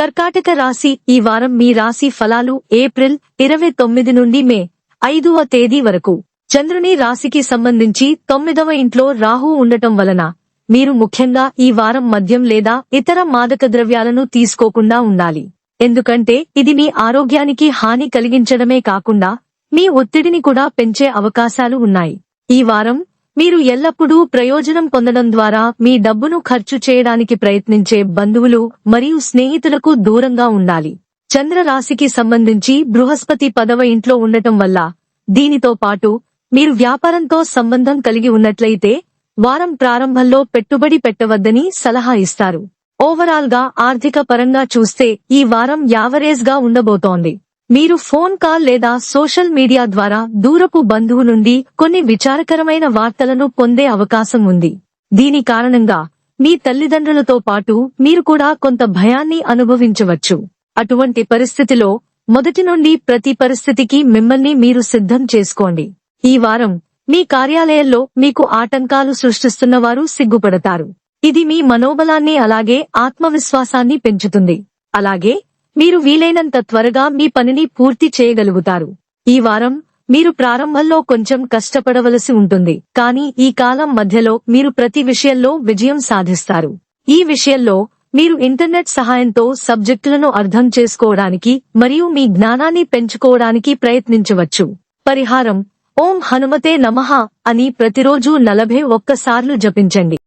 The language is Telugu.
కర్కాటక రాశి ఈ వారం మీ రాశి ఫలాలు ఏప్రిల్ 29 నుండి మే 5వ తేదీ వరకు. చంద్రుని రాశికి సంబంధించి 9వ ఇంట్లో రాహు ఉండటం వలన మీరు ముఖ్యంగా ఈ వారం మద్యం లేదా ఇతర మాదక ద్రవ్యాలను తీసుకోకుండా ఉండాలి. ఎందుకంటే ఇది మీ ఆరోగ్యానికి హాని కలిగించడమే కాకుండా మీ ఒత్తిడిని కూడా పెంచే అవకాశాలు ఉన్నాయి. ఈ వారం మీరు ఎల్లప్పుడూ ప్రయోజనం పొందడం ద్వారా మీ డబ్బును ఖర్చు చేయడానికి ప్రయత్నించే బంధువులు మరియు స్నేహితులకు దూరంగా ఉండాలి. చంద్ర రాశికి సంబంధించి బృహస్పతి 10వ ఇంట్లో ఉండటం వల్ల దీనితో పాటు మీరు వ్యాపారంతో సంబంధం కలిగి ఉన్నట్లయితే వారం ప్రారంభంలో పెట్టుబడి పెట్టవద్దని సలహా ఇస్తారు. ఓవరాల్ గా ఆర్థిక పరంగా చూస్తే ఈ వారం యావరేజ్ గా ఉండబోతోంది. మీరు ఫోన్ కాల్ లేదా సోషల్ మీడియా ద్వారా దూరపు బంధువు నుండి కొన్ని విచారకరమైన వార్తలను పొందే అవకాశం ఉంది. దీని కారణంగా మీ తల్లిదండ్రులతో పాటు మీరు కూడా కొంత భయాన్ని అనుభవించవచ్చు. అటువంటి పరిస్థితిలో మొదటి నుండి ప్రతి పరిస్థితికి మిమ్మల్ని మీరు సిద్ధం చేసుకోండి. ఈ వారం మీ కార్యాలయంలో మీకు ఆటంకాలు సృష్టిస్తున్నవారు సిగ్గుపడతారు. ఇది మీ మనోబలాన్ని అలాగే ఆత్మవిశ్వాసాన్ని పెంచుతుంది. అలాగే మీరు వీలైనంత త్వరగా మీ పనిని పూర్తి చేయగలుగుతారు. ఈ వారం మీరు ప్రారంభంలో కొంచెం కష్టపడవలసి ఉంటుంది, కానీ ఈ కాలం మధ్యలో మీరు ప్రతి విషయంలో విజయం సాధిస్తారు. ఈ విషయంలో మీరు ఇంటర్నెట్ సహాయంతో సబ్జెక్టులను అర్థం చేసుకోవడానికి మరియు మీ జ్ఞానాన్ని పెంచుకోవడానికి ప్రయత్నించవచ్చు. పరిహారం: ఓం హనుమతే నమః అని ప్రతిరోజు 41 సార్లు జపించండి.